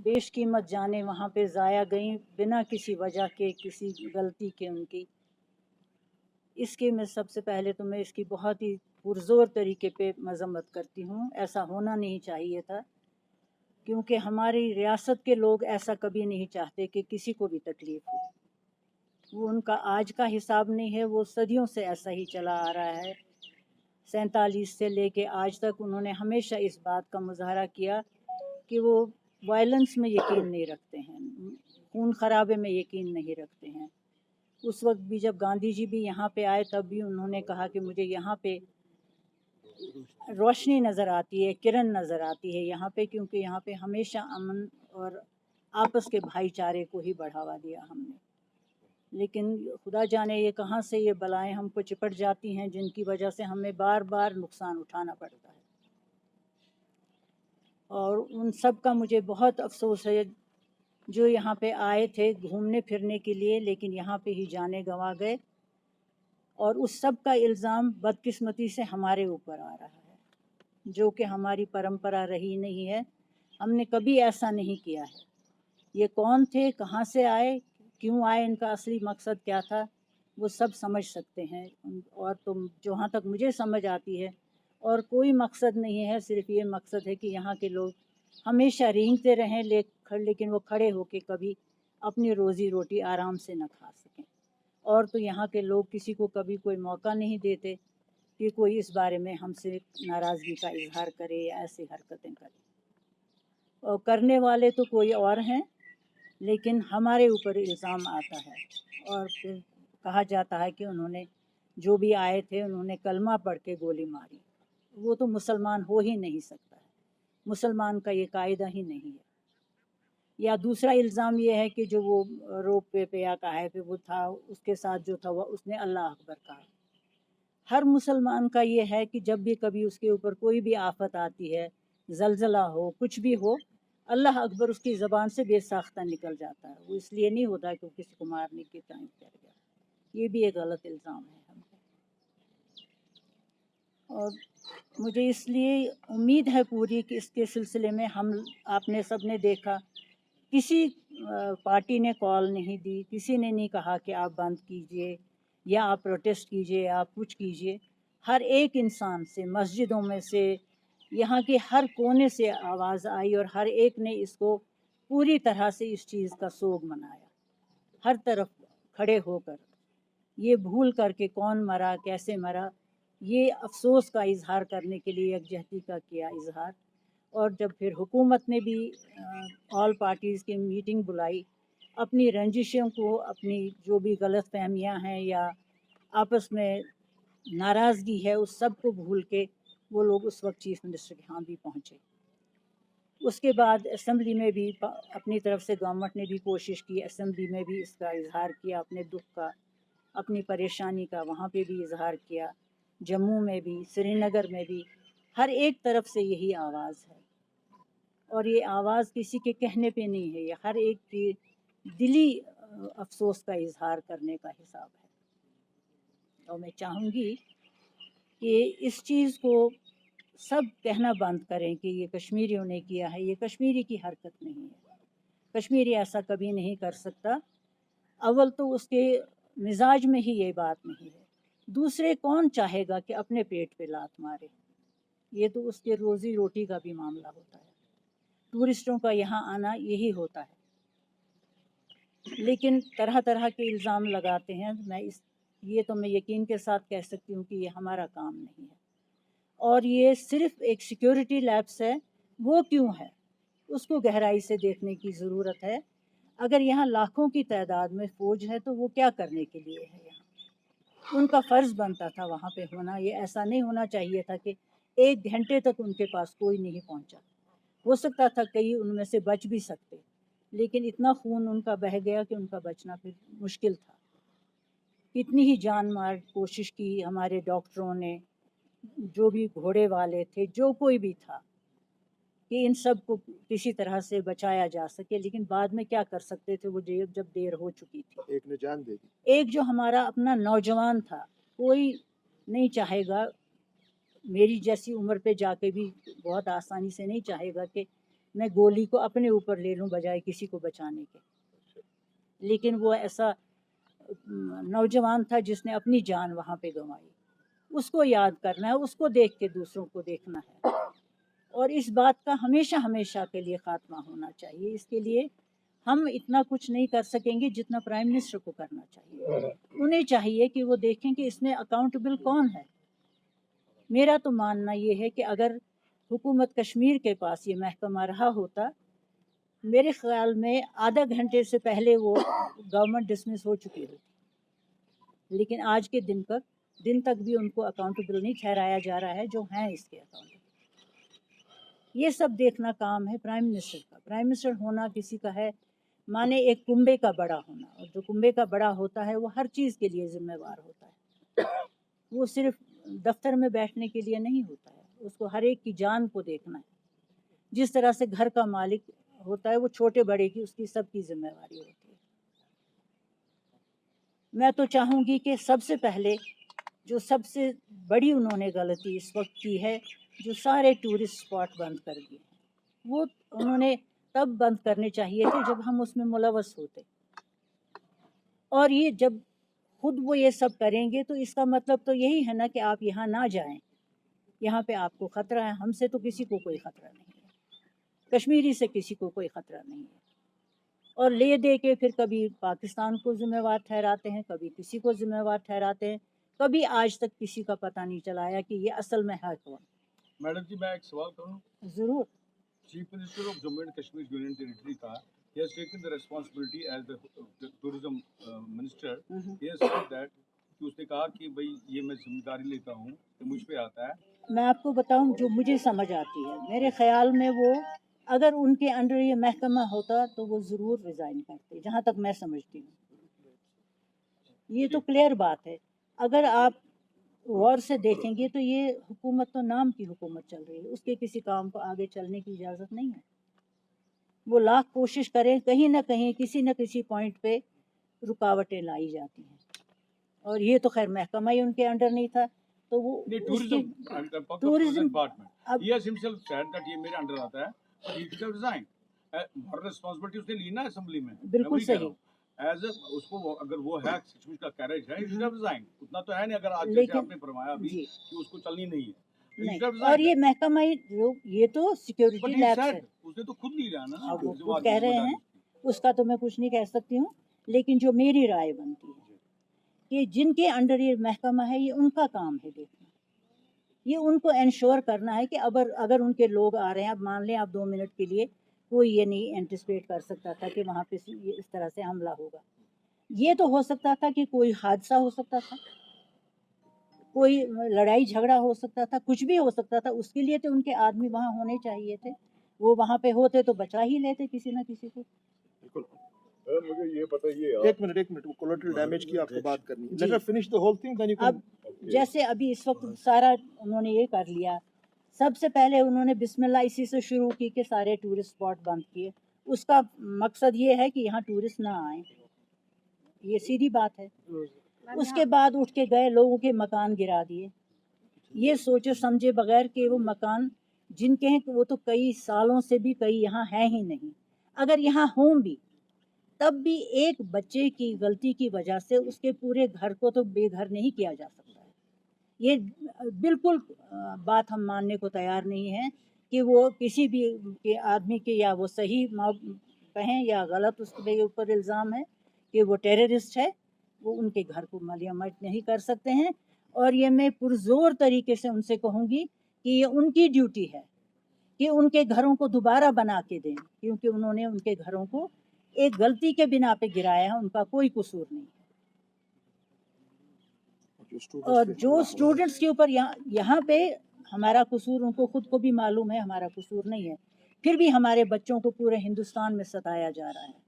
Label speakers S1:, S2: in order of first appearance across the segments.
S1: बेश कीमत जाने वहाँ पे ज़ाया गई बिना किसी वजह के, किसी गलती के उनकी। इसके मैं सबसे पहले तो मैं इसकी बहुत ही पुरज़ोर तरीके पे मज़म्मत करती हूँ। ऐसा होना नहीं चाहिए था, क्योंकि हमारी रियासत के लोग ऐसा कभी नहीं चाहते कि किसी को भी तकलीफ़ हो। वो उनका आज का हिसाब नहीं है, वो सदियों से ऐसा ही चला आ रहा है। 47 से लेके आज तक उन्होंने हमेशा इस बात का मुज़ाहरा किया कि वो वायलेंस में यकीन नहीं रखते हैं, खून खराबे में यकीन नहीं रखते हैं। उस वक्त भी जब गांधी जी भी यहाँ पे आए तब भी उन्होंने कहा कि मुझे यहाँ पे रोशनी नज़र आती है, किरण नज़र आती है यहाँ पे, क्योंकि यहाँ पे हमेशा अमन और आपस के भाईचारे को ही बढ़ावा दिया हमने। लेकिन खुदा जाने ये कहाँ से ये बलाएं हमको चिपट जाती हैं, जिनकी वजह से हमें बार बार नुकसान उठाना पड़ता है। और उन सब का मुझे बहुत अफसोस है जो यहाँ पे आए थे घूमने फिरने के लिए, लेकिन यहाँ पे ही जाने गंवा गए। और उस सब का इल्ज़ाम बदकिस्मती से हमारे ऊपर आ रहा है, जो कि हमारी परंपरा रही नहीं है। हमने कभी ऐसा नहीं किया है। ये कौन थे, कहाँ से आए, क्यों आए, इनका असली मकसद क्या था, वो सब समझ सकते हैं। और तो जहाँ तक मुझे समझ आती है और कोई मकसद नहीं है, सिर्फ ये मकसद है कि यहाँ के लोग हमेशा रेंगते रहें, लेकिन वो खड़े होके कभी अपनी रोज़ी रोटी आराम से न खा सकें। और तो यहाँ के लोग किसी को कभी कोई मौका नहीं देते कि कोई इस बारे में हमसे नाराज़गी का इजहार करे या ऐसी हरकतें करे। और करने वाले तो कोई और हैं, लेकिन हमारे ऊपर इल्ज़ाम आता है और फिर कहा जाता है कि उन्होंने जो भी आए थे उन्होंने कलमा पढ़ के गोली मारी। वो तो मुसलमान हो ही नहीं सकता है, मुसलमान का ये कायदा ही नहीं है। या दूसरा इल्ज़ाम ये है कि जो वो रोप पे या काहे पे वो था, उसके साथ जो था वो उसने अल्लाह अकबर कहा। हर मुसलमान का ये है कि जब भी कभी उसके ऊपर कोई भी आफत आती है, ज़लज़ला हो, कुछ भी हो, अल्लाह अकबर उसकी ज़बान से बेसाख्ता निकल जाता है। वो इसलिए नहीं होता कि वो किसी को मारने के टाइम कर गया। ये भी एक गलत इल्ज़ाम है हम पे। और मुझे इसलिए उम्मीद है पूरी कि इसके सिलसिले में आपने सब ने देखा, किसी पार्टी ने कॉल नहीं दी, किसी ने नहीं कहा कि आप बंद कीजिए या आप प्रोटेस्ट कीजिए, आप कुछ कीजिए। हर एक इंसान से, मस्जिदों में से, यहाँ के हर कोने से आवाज़ आई और हर एक ने इसको पूरी तरह से इस चीज़ का सोग मनाया, हर तरफ खड़े होकर। ये भूल करके कौन मरा, कैसे मरा, ये अफसोस का इजहार करने के लिए यकजहती का किया इजहार। और जब फिर हुकूमत ने भी ऑल पार्टीज़ की मीटिंग बुलाई, अपनी रंजिशों को, अपनी जो भी गलत फहमियाँ हैं या आपस में नाराज़गी है, उस सब को भूल के वो लोग उस वक्त चीफ मिनिस्टर के यहाँ भी पहुँचे। उसके बाद असम्बली में भी अपनी तरफ से गवर्नमेंट ने भी कोशिश की, असम्बली में भी इसका इजहार किया, अपने दुख का, अपनी परेशानी का वहाँ पे भी इजहार किया। जम्मू में भी, श्रीनगर में भी, हर एक तरफ से यही आवाज़ है। और ये आवाज़ किसी के कहने पे नहीं है, ये हर एक की दिली अफसोस का इजहार करने का हिसाब है। और मैं चाहूँगी कि इस चीज़ को सब कहना बंद करें कि ये कश्मीरियों ने किया है। ये कश्मीरी की हरकत नहीं है, कश्मीरी ऐसा कभी नहीं कर सकता। अव्वल तो उसके मिजाज में ही ये बात नहीं है, दूसरे कौन चाहेगा कि अपने पेट पे लात मारे। ये तो उसके रोज़ी रोटी का भी मामला होता है। टूरिस्टों का यहाँ आना यही होता है, लेकिन तरह तरह के इल्ज़ाम लगाते हैं। ये तो मैं यकीन के साथ कह सकती हूँ कि ये हमारा काम नहीं है। और ये सिर्फ एक सिक्योरिटी लैप्स है, वो क्यों है उसको गहराई से देखने की ज़रूरत है। अगर यहाँ लाखों की तादाद में फ़ौज है तो वो क्या करने के लिए है यहाँ? उनका फ़र्ज़ बनता था वहाँ पे होना। ये ऐसा नहीं होना चाहिए था कि 1 घंटे तक उनके पास कोई नहीं पहुँचा। हो सकता था कई उनमें से बच भी सकते, लेकिन इतना खून उनका बह गया कि उनका बचना फिर मुश्किल था। कितनी ही जान मार कोशिश की हमारे डॉक्टरों ने, जो भी घोड़े वाले थे, जो कोई भी था, कि इन सब को किसी तरह से बचाया जा सके। लेकिन बाद में क्या कर सकते थे वो, जब देर हो चुकी थी।
S2: एक ने जान दे दी।
S1: एक जो हमारा अपना नौजवान था, कोई नहीं चाहेगा, मेरी जैसी उम्र पे जाके भी बहुत आसानी से नहीं चाहेगा कि میں گولی کو اپنے اوپر لے لوں بجائے کسی کو بچانے کے. لیکن وہ ایسا نوجوان تھا جس نے اپنی جان وہاں پہ گنوائی. اس کو یاد کرنا ہے, اس کو دیکھ کے دوسروں کو دیکھنا ہے, اور اس بات کا ہمیشہ ہمیشہ کے لیے خاتمہ ہونا چاہیے. اس کے لیے ہم اتنا کچھ نہیں کر سکیں گے جتنا پرائم منسٹر کو کرنا چاہیے. انہیں چاہیے کہ وہ دیکھیں کہ اس میں اکاؤنٹیبل کون ہے. میرا تو ماننا یہ ہے کہ اگر حکومت کشمیر کے پاس یہ محکمہ رہا ہوتا, میرے خیال میں آدھا گھنٹے سے پہلے وہ گورنمنٹ ڈسمس ہو چکی ہوتی. لیکن آج کے دن تک بھی ان کو اکاؤنٹیبل نہیں ٹھہرایا جا رہا ہے جو ہیں اس کے اکاؤنٹیبل. یہ سب دیکھنا کام ہے پرائم منسٹر کا. پرائم منسٹر ہونا کسی کا ہے مانے ایک کنبے کا بڑا ہونا, اور جو کنبے کا بڑا ہوتا ہے وہ ہر چیز کے لیے ذمہ دار ہوتا ہے. وہ صرف دفتر میں بیٹھنے کے لیے نہیں ہوتا ہے, اس کو ہر ایک کی جان کو دیکھنا ہے. جس طرح سے گھر کا مالک ہوتا ہے وہ چھوٹے بڑے کی اس کی سب کی ذمہ داری ہوتی ہے. میں تو چاہوں گی کہ سب سے پہلے جو سب سے بڑی انہوں نے غلطی اس وقت کی ہے, جو سارے ٹورسٹ اسپاٹ بند کر دیے, وہ انہوں نے تب بند کرنے چاہیے تھے جب ہم اس میں ملوث ہوتے. اور یہ جب خود وہ یہ سب کریں گے تو اس کا مطلب تو یہی ہے نا کہ آپ یہاں نہ جائیں, یہاں پہ آپ کو خطرہ ہے. ہم سے تو کسی کو کوئی خطرہ نہیں ہے, کشمیری سے کسی کو کوئی خطرہ نہیں ہے. اور لے دے کے پھر کبھی پاکستان کو ذمہ وار ٹھہراتے ہیں, کبھی کسی کو ذمہ وار ٹھہراتے ہیں. کبھی آج تک کسی کا پتہ نہیں چلایا کہ یہ اصل میں ہے کون.
S2: میڈم جی میں ایک سوال کروں.
S1: ضرور.
S2: Chief minister of Jammu and Kashmir union territory کا he has taken the responsibility as the tourism minister. He has said that کہ اس نے کہا کہ بھئی یہ میں ذمہ داری لیتا ہوں کہ مجھ پہ آتا ہے.
S1: میں آپ کو بتاؤں جو مجھے سمجھ آتی ہے, میرے خیال میں وہ اگر ان کے انڈر یہ محکمہ ہوتا تو وہ ضرور ریزائن کرتے, جہاں تک میں سمجھتی ہوں. یہ تو کلیئر بات ہے. اگر آپ غور سے دیکھیں گے تو یہ حکومت تو نام کی حکومت چل رہی ہے, اس کے کسی کام کو آگے چلنے کی اجازت نہیں ہے. وہ لاکھ کوشش کریں, کہیں نہ کہیں کسی نہ کسی پوائنٹ پہ رکاوٹیں لائی جاتی ہیں. اور یہ تو خیر محکمہ ہی ان کے انڈر نہیں تھا تو وہ
S2: tourism department he has himself said that یہ میرے انڈر آتا ہے, but he should have resigned. moral responsibility اس نے لی نا اسمبلی میں.
S1: بالکل صحیح.
S2: ایز اس کو اگر وہ ہے سچمچ کا کیریج ہے, he should have resigned. اتنا تو ہے نہیں اگر آج جیسے آپ نے فرمایا ابھی کہ اس کو چلنی نہیں ہے.
S1: اور یہ محکمہ یہ تو سیکیورٹی لیب ہے,
S2: اس نے تو خود نہیں رہا نا.
S1: وہ خود کہہ رہے ہیں, اس کا تو میں کچھ نہیں کہہ سکتی ہوں. لیکن جو میری رائے بنتی ہے کہ جن کے انڈر یہ محکمہ ہے یہ ان کا کام ہے دیکھنا, یہ ان کو انشور کرنا ہے کہ اگر ان کے لوگ آ رہے ہیں, اب مان لیں آپ 2 منٹ کے لیے, کوئی یہ نہیں اینٹیسپیٹ کر سکتا تھا کہ وہاں پہ اس طرح سے حملہ ہوگا. یہ تو ہو سکتا تھا کہ کوئی حادثہ ہو سکتا تھا, کوئی لڑائی جھگڑا ہو سکتا تھا, کچھ بھی ہو سکتا تھا. اس کے لیے تو ان کے آدمی وہاں ہونے چاہیے تھے. وہ وہاں پہ ہوتے تو بچا ہی لیتے کسی نہ کسی کو.
S2: مجھے یہ بتائیے,
S3: ایک منٹ کولیٹرل ڈیمیج کی آپ کو بات کرنی ہے. Let us finish the whole thing, then you can.
S1: اب جیسے ابھی اس وقت سارا انہوں نے یہ کر لیا, سب سے پہلے انہوں نے بسم اللہ اسی سے شروع کی کہ سارے ٹورسٹ اسپاٹ بند کیے. اس کا مقصد یہ ہے کہ یہاں ٹورسٹ نہ آئیں, یہ سیدھی بات ہے. اس کے بعد اٹھ کے گئے لوگوں کے مکان گرا دیے, یہ سوچے سمجھے بغیر کہ وہ مکان جن کے ہیں وہ تو کئی سالوں سے بھی کئی یہاں ہیں ہی نہیں. اگر یہاں ہوں بھی تب بھی ایک بچے کی غلطی کی وجہ سے اس کے پورے گھر کو تو بے گھر نہیں کیا جا سکتا ہے. یہ بالکل بات ہم ماننے کو تیار نہیں ہیں کہ وہ کسی بھی کے آدمی کے, یا وہ صحیح کہیں یا غلط, اس کے اوپر الزام ہے کہ وہ ٹیررسٹ ہے, وہ ان کے گھر کو ملامت نہیں کر سکتے ہیں. اور یہ میں پرزور طریقے سے ان سے کہوں گی کہ یہ ان کی ڈیوٹی ہے کہ ان کے گھروں کو دوبارہ بنا کے دیں, کیونکہ انہوں نے ان کے گھروں کو ایک غلطی کے بنا پہ گرایا ہے, ان کا کوئی قصور نہیں ہے. اور جو اسٹوڈنٹس کے اوپر یہاں پہ ہمارا قصور ان کو خود کو بھی معلوم ہے, ہمارا قصور نہیں ہے, پھر بھی ہمارے بچوں کو پورے ہندوستان میں ستایا جا رہا ہے.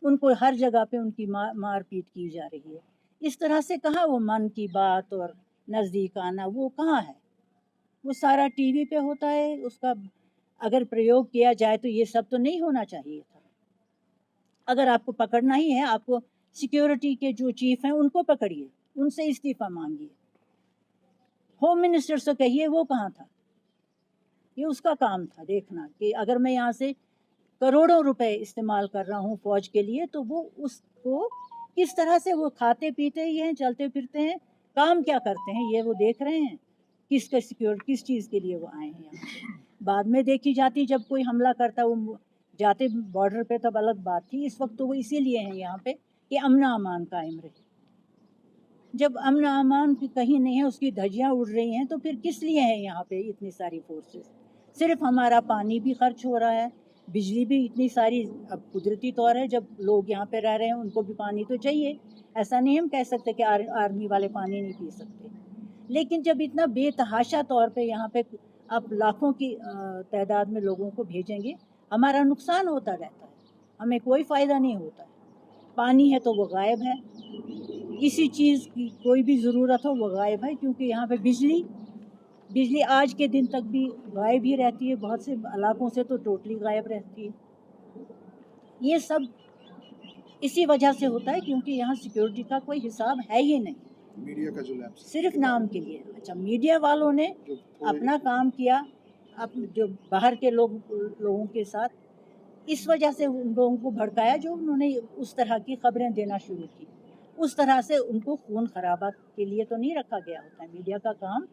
S1: ان کو ہر جگہ پہ ان کی مار پیٹ کی جا رہی ہے. اس طرح سے کہاں وہ من کی بات اور نزدیک آنا وہ کہاں ہے؟ وہ سارا ٹی وی پہ ہوتا ہے. اس کا اگر پریوگ کیا جائے تو یہ سب تو نہیں ہونا چاہیے تھا. اگر آپ کو پکڑنا ہی ہے, آپ کو سیکیورٹی کے جو چیف ہیں ان کو پکڑیے, ان سے استعفیٰ مانگیے. ہوم منسٹر سے کہیے وہ کہاں تھا, یہ اس کا کام تھا دیکھنا کہ اگر میں یہاں سے करोड़ों रुपए इस्तेमाल कर रहा हूँ फौज के लिए, तो वो उसको किस तरह से वो खाते पीते ही हैं, चलते फिरते हैं, काम क्या करते हैं ये वो देख रहे हैं, किसका सिक्योर किस चीज़ के लिए वो आए हैं यहाँ पे। बाद में देखी जाती जब कोई हमला करता वो जाते बॉर्डर पे तब अलग बात थी, इस वक्त तो वो इसीलिए हैं यहाँ पे कि अमन अमान कायम रहे। जब अमन अमान कहीं नहीं है, उसकी धज्जियाँ उड़ रही हैं, तो फिर किस लिए हैं यहाँ पे इतनी सारी फोर्सेस? सिर्फ हमारा पानी भी खर्च हो रहा है, बिजली भी इतनी सारी, अब कुदरती तौर है जब लोग यहाँ पे रह रहे हैं उनको भी पानी तो चाहिए, ऐसा नहीं हम कह सकते कि आर्मी वाले पानी नहीं पी सकते, लेकिन जब इतना बेतहाशा तौर पे यहाँ पे आप लाखों की तादाद में लोगों को भेजेंगे, हमारा नुकसान होता रहता है, हमें कोई फ़ायदा नहीं होता है। पानी है तो वो गायब है, किसी चीज़ की कोई भी ज़रूरत हो वो गायब है, क्योंकि यहाँ पे बिजली आज के दिन तक भी गायब ही रहती है, बहुत से इलाकों से तो टोटली गायब रहती है। ये सब इसी वजह से होता है क्योंकि यहाँ सिक्योरिटी का कोई हिसाब है ही नहीं,
S3: मीडिया का जो लैप्स
S1: सिर्फ नाम के लिए। अच्छा, मीडिया वालों ने अपना काम किया, अब जो बाहर के लोगों के साथ, इस वजह से उन लोगों को भड़काया जो उन्होंने उस तरह की खबरें देना शुरू की। उस तरह से उनको खून खराबा के लिए तो नहीं रखा गया होता है। मीडिया का काम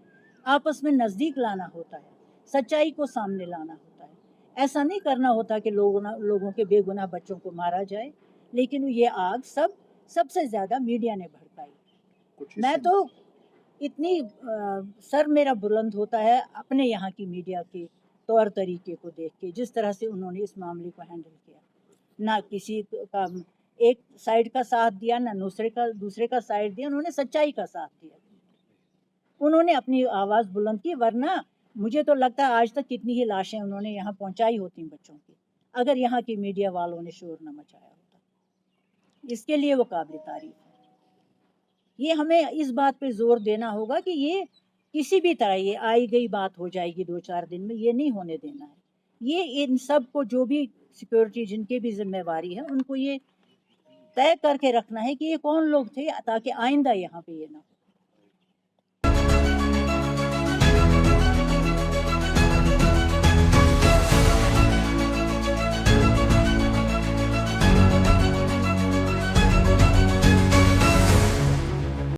S1: आपस में नज़दीक लाना होता है, सच्चाई को सामने लाना होता है। ऐसा नहीं करना होता कि लोगों के बेगुनाह बच्चों को मारा जाए, लेकिन ये आग सबसे ज़्यादा मीडिया ने भड़काई। मैं तो इतनी सर मेरा बुलंद होता है अपने यहाँ की मीडिया के तौर तरीके को देख के, जिस तरह से उन्होंने इस मामले को हैंडल किया। ना किसी का एक साइड का साथ दिया, ना दूसरे का साइड दिया, उन्होंने सच्चाई का साथ दिया, उन्होंने अपनी आवाज़ बुलंद की। वरना मुझे तो लगता है आज तक कितनी ही लाशें उन्होंने यहाँ पहुँचाई होती बच्चों की, अगर यहाँ की मीडिया वालों ने शोर न मचाया होता। इसके लिए वो काबिल तारीफ है। ये हमें इस बात पे जोर देना होगा कि ये किसी भी तरह ये आई गई बात हो जाएगी 2-4 दिन में, ये नहीं होने देना है। ये इन सब को जो भी सिक्योरिटी जिनके भी जिम्मेवारी है, उनको ये तय करके रखना है कि ये कौन लोग थे, ताकि आइंदा यहाँ पे ये ना